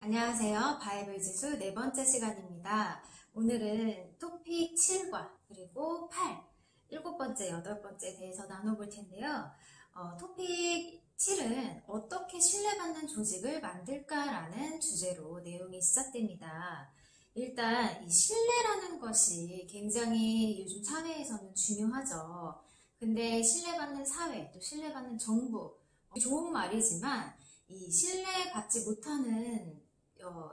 안녕하세요. 바이블 지수 네 번째 시간입니다. 오늘은 토픽 7과 그리고 8, 일곱 번째, 여덟 번째에 대해서 나눠볼 텐데요. 토픽 7은 어떻게 신뢰받는 조직을 만들까라는 주제로 내용이 시작됩니다. 일단 이 신뢰라는 것이 굉장히 요즘 사회에서는 중요하죠. 근데 신뢰받는 사회, 또 신뢰받는 정부, 좋은 말이지만 이 신뢰받지 못하는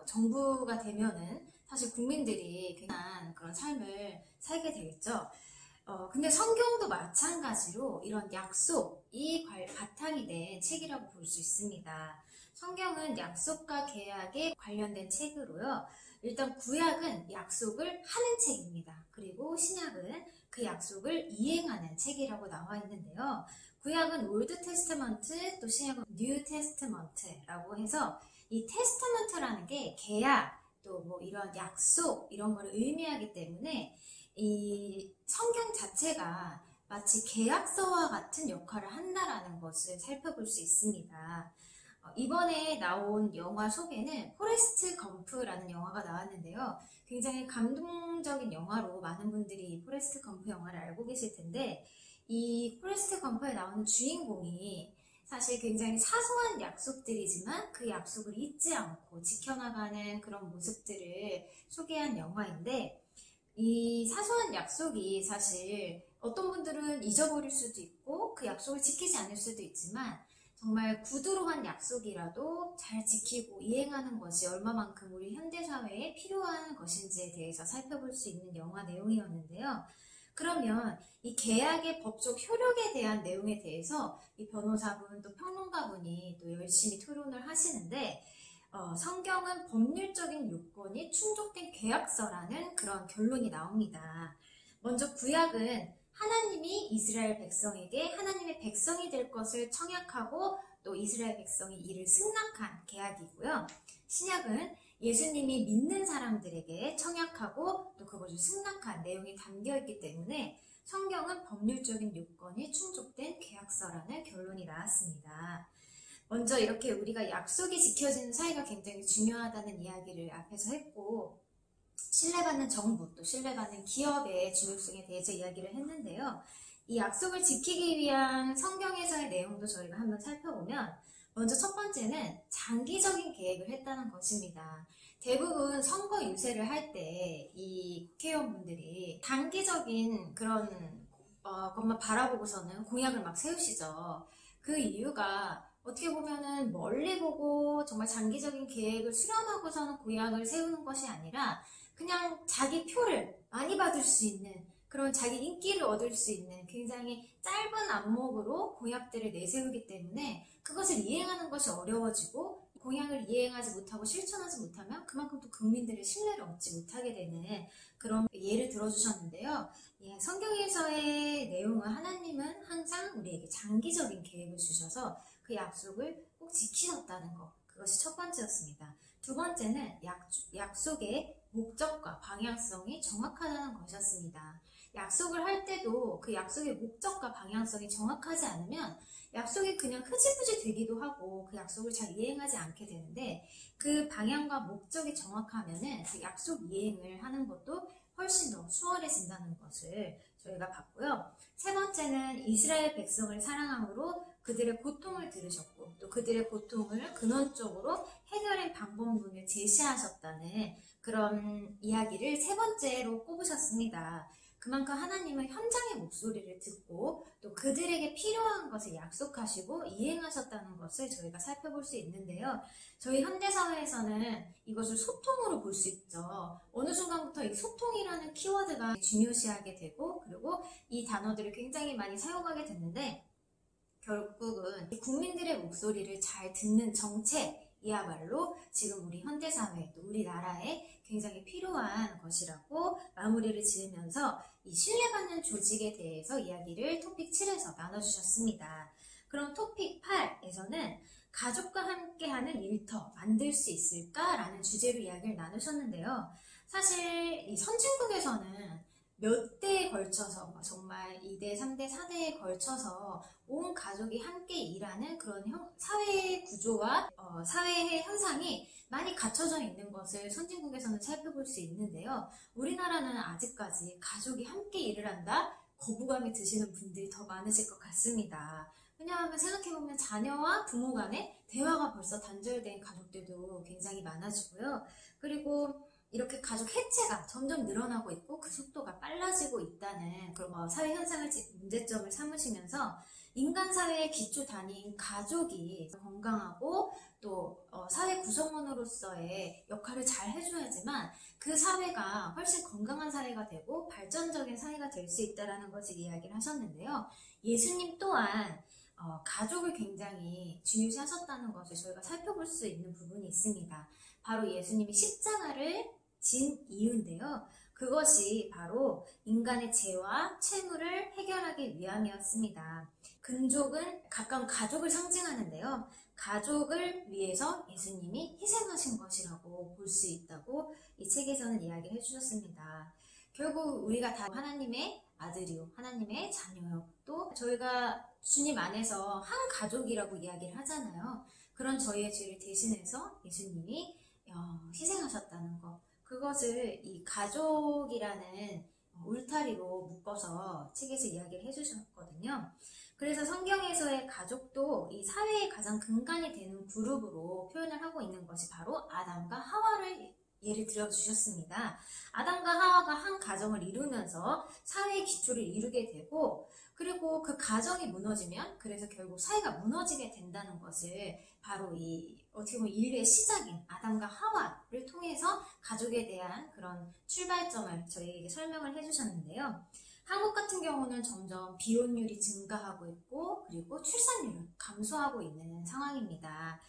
정부가 되면은 사실 국민들이 굉장한 그런 삶을 살게 되겠죠. 근데 성경도 마찬가지로 이런 약속이 바탕이 된 책이라고 볼 수 있습니다. 성경은 약속과 계약에 관련된 책으로요. 일단 구약은 약속을 하는 책입니다. 그리고 신약은 그 약속을 이행하는 책이라고 나와 있는데요. 구약은 올드 테스트먼트, 또 신약은 뉴 테스트먼트라고 해서 이 테스트먼트라는 게 계약, 또 뭐 이런 약속, 이런 거를 의미하기 때문에 이 성경 자체가 마치 계약서와 같은 역할을 한다라는 것을 살펴볼 수 있습니다. 이번에 나온 영화 속에는 포레스트 검프라는 영화가 나왔는데요. 굉장히 감동적인 영화로 많은 분들이 포레스트 검프 영화를 알고 계실 텐데, 이 포레스트 검프에 나오는 주인공이 사실 굉장히 사소한 약속들이지만 그 약속을 잊지 않고 지켜나가는 그런 모습들을 소개한 영화인데, 이 사소한 약속이 사실 어떤 분들은 잊어버릴 수도 있고 그 약속을 지키지 않을 수도 있지만 정말 구두로 한 약속이라도 잘 지키고 이행하는 것이 얼마만큼 우리 현대사회에 필요한 것인지에 대해서 살펴볼 수 있는 영화 내용이었는데요. 그러면 이 계약의 법적 효력에 대한 내용에 대해서 이 변호사분 또 평론가분이 또 열심히 토론을 하시는데 성경은 법률적인 요건이 충족된 계약서라는 그런 결론이 나옵니다. 먼저 구약은 하나님이 이스라엘 백성에게 하나님의 백성이 될 것을 청약하고 또 이스라엘 백성이 이를 승낙한 계약이고요. 신약은 예수님이 믿는 사람들에게 청약하고 또 그것을 승낙한 내용이 담겨있기 때문에 성경은 법률적인 요건이 충족된 계약서라는 결론이 나왔습니다. 먼저 이렇게 우리가 약속이 지켜지는 사이가 굉장히 중요하다는 이야기를 앞에서 했고, 신뢰받는 정부, 또 신뢰받는 기업의 중요성에 대해서 이야기를 했는데요. 이 약속을 지키기 위한 성경에서의 내용도 저희가 한번 살펴보면, 먼저 첫 번째는 장기적인 계획을 했다는 것입니다. 대부분 선거 유세를 할 때 이 국회의원분들이 단기적인 그런 것만 바라보고서는 공약을 막 세우시죠. 그 이유가 어떻게 보면은 멀리 보고 정말 장기적인 계획을 수련하고서는 공약을 세우는 것이 아니라 그냥 자기 표를 많이 받을 수 있는 그런 자기 인기를 얻을 수 있는 굉장히 짧은 안목으로 공약들을 내세우기 때문에 그것을 이행하는 것이 어려워지고 공약을 이행하지 못하고 실천하지 못하면 그만큼 또 국민들의 신뢰를 얻지 못하게 되는 그런 예를 들어주셨는데요. 예, 성경에서의 내용은 하나님은 항상 우리에게 장기적인 계획을 주셔서 그 약속을 꼭 지키셨다는 것, 그것이 첫 번째였습니다. 두 번째는 약속의 목적과 방향성이 정확하다는 것이었습니다. 약속을 할 때도 그 약속의 목적과 방향성이 정확하지 않으면 약속이 그냥 흐지부지 되기도 하고 그 약속을 잘 이행하지 않게 되는데 그 방향과 목적이 정확하면은 그 약속 이행을 하는 것도 훨씬 더 수월해진다는 것을 저희가 봤고요. 세 번째는 이스라엘 백성을 사랑함으로 그들의 고통을 들으셨고 또 그들의 고통을 근원적으로 해결의 방법론을 제시하셨다는 그런 이야기를 세 번째로 꼽으셨습니다. 그만큼 하나님은 현장의 목소리를 듣고 또 그들에게 필요한 것을 약속하시고 이행하셨다는 것을 저희가 살펴볼 수 있는데요. 저희 현대사회에서는 이것을 소통으로 볼 수 있죠. 어느 순간부터 이 소통이라는 키워드가 중요시하게 되고 그리고 이 단어들을 굉장히 많이 사용하게 됐는데 결국은 국민들의 목소리를 잘 듣는 정책이야말로 지금 우리 현대사회 또 우리나라에 굉장히 필요한 것이라고 마무리를 지으면서 이 신뢰받는 조직에 대해서 이야기를 토픽 7에서 나눠주셨습니다. 그럼 토픽 8에서는 가족과 함께하는 일터 만들 수 있을까? 라는 주제로 이야기를 나누셨는데요. 사실 이 선진국에서는 몇 대에 걸쳐서 정말 2대, 3대, 4대에 걸쳐서 온 가족이 함께 일하는 그런 사회 구조와 사회의 현상이 많이 갖춰져 있는 것을 선진국에서는 살펴볼 수 있는데요. 우리나라는 아직까지 가족이 함께 일을 한다? 거부감이 드시는 분들이 더 많으실 것 같습니다. 왜냐하면 생각해보면 자녀와 부모 간의 대화가 벌써 단절된 가족들도 굉장히 많아지고요. 그리고 이렇게 가족 해체가 점점 늘어나고 있고 그 속도가 빨라지고 있다는 그런 사회 현상을 문제점을 삼으시면서 인간 사회의 기초 단위인 가족이 건강하고 또 사회 구성원으로서의 역할을 잘 해줘야지만 그 사회가 훨씬 건강한 사회가 되고 발전적인 사회가 될 수 있다는 것을 이야기를 하셨는데요. 예수님 또한 가족을 굉장히 중요시하셨다는 것을 저희가 살펴볼 수 있는 부분이 있습니다. 바로 예수님이 십자가를 진 이유인데요. 그것이 바로 인간의 죄와 채무를 해결하기 위함이었습니다. 근족은 가까운 가족을 상징하는데요. 가족을 위해서 예수님이 희생하신 것이라고 볼 수 있다고 이 책에서는 이야기를 해주셨습니다. 결국 우리가 다 하나님의 아들이요, 하나님의 자녀요, 또 저희가 주님 안에서 한 가족이라고 이야기를 하잖아요. 그런 저희의 죄를 대신해서 예수님이 희생하셨다는 것, 그것을 이 가족이라는 울타리로 묶어서 책에서 이야기를 해주셨거든요. 그래서 성경에서의 가족도 이 사회의 가장 근간이 되는 그룹으로 표현을 하고 있는 것이 바로 아담과 하와를 예를 들어주셨습니다. 아담과 하와가 한 가정을 이루면서 사회의 기초를 이루게 되고, 그리고 그 가정이 무너지면 그래서 결국 사회가 무너지게 된다는 것을 바로 어떻게 보면 인류의 시작인 아담과 하와를 통해서 가족에 대한 그런 출발점을 저희에게 설명을 해주셨는데요. 한국 같은 경우는 점점 비혼율이 증가하고 있고 그리고 출산율은 감소하고 있는 상황입니다.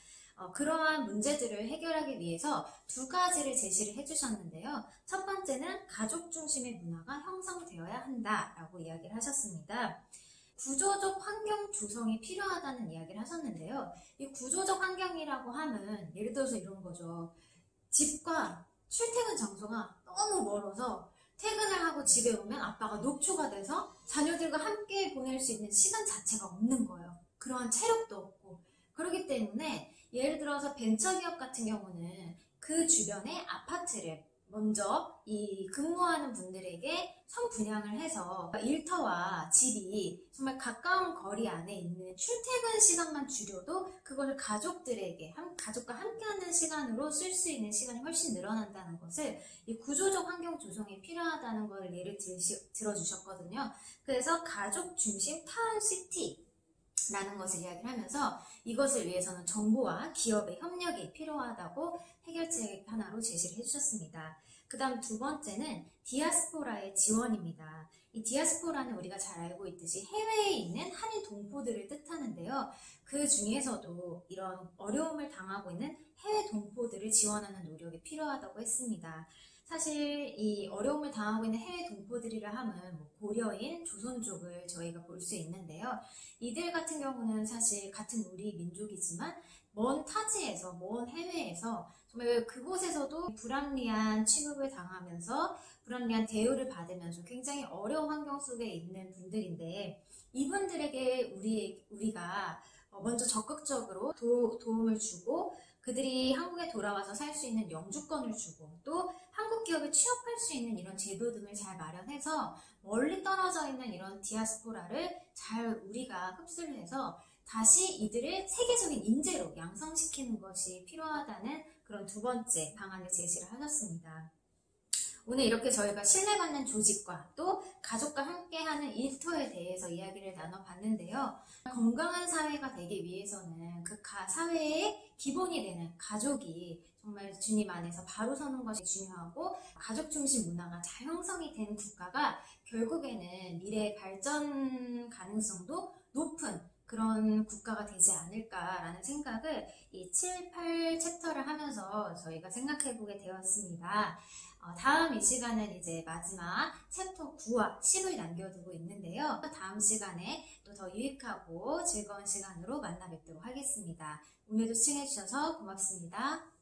그러한 문제들을 해결하기 위해서 두 가지를 제시를 해주셨는데요. 첫 번째는 가족 중심의 문화가 형성되어야 한다라고 이야기를 하셨습니다. 구조적 환경 조성이 필요하다는 이야기를 하셨는데요. 이 구조적 환경이라고 하면 예를 들어서 이런 거죠. 집과 출퇴근 장소가 너무 멀어서 퇴근을 하고 집에 오면 아빠가 녹초가 돼서 자녀들과 함께 보낼 수 있는 시간 자체가 없는 거예요. 그러한 체력도 없고. 그렇기 때문에 예를 들어서 벤처기업 같은 경우는 그 주변에 아파트를 먼저 이 근무하는 분들에게 선분양을 해서 일터와 집이 정말 가까운 거리 안에 있는 출퇴근 시간만 줄여도 그걸 가족들에게 가족과 함께하는 시간으로 쓸 수 있는 시간이 훨씬 늘어난다는 것을 이 구조적 환경 조성이 필요하다는 걸 예를 들어주셨거든요. 그래서 가족 중심 타운시티 라는 것을 이야기를 하면서 이것을 위해서는 정부와 기업의 협력이 필요하다고 해결책 하나로 제시를 해주셨습니다. 그 다음 두 번째는 디아스포라의 지원입니다. 이 디아스포라는 우리가 잘 알고 있듯이 해외에 있는 한인 동포들을 뜻하는데요. 그 중에서도 이런 어려움을 당하고 있는 해외 동포들을 지원하는 노력이 필요하다고 했습니다. 사실 이 어려움을 당하고 있는 해외 동포들이라 하면 고려인, 조선족을 저희가 볼 수 있는데요. 이들 같은 경우는 사실 같은 우리 민족이지만 먼 타지에서, 먼 해외에서 정말 그곳에서도 불합리한 취급을 당하면서 불합리한 대우를 받으면서 굉장히 어려운 환경 속에 있는 분들인데 이분들에게 우리가 먼저 적극적으로 도움을 주고 그들이 한국에 돌아와서 살 수 있는 영주권을 주고 또 한국 기업에 취업할 수 있는 이런 제도 등을 잘 마련해서 멀리 떨어져 있는 이런 디아스포라를 잘 우리가 흡수를 해서 다시 이들을 세계적인 인재로 양성시키는 것이 필요하다는 그런 두 번째 방안을 제시를 하셨습니다. 오늘 이렇게 저희가 신뢰받는 조직과 또 가족과 함께하는 일터에 대해서 이야기를 나눠봤는데요. 건강한 사회가 되기 위해서는 그 사회의 기본이 되는 가족이 정말 주님 안에서 바로 서는 것이 중요하고 가족 중심 문화가 잘 형성이 된 국가가 결국에는 미래의 발전 가능성도 높은 그런 국가가 되지 않을까라는 생각을 이 7, 8 챕터를 하면서 저희가 생각해보게 되었습니다. 다음 이 시간은 이제 마지막 챕터 9와 10을 남겨두고 있는데요. 다음 시간에 또 더 유익하고 즐거운 시간으로 만나 뵙도록 하겠습니다. 오늘도 시청해주셔서 고맙습니다.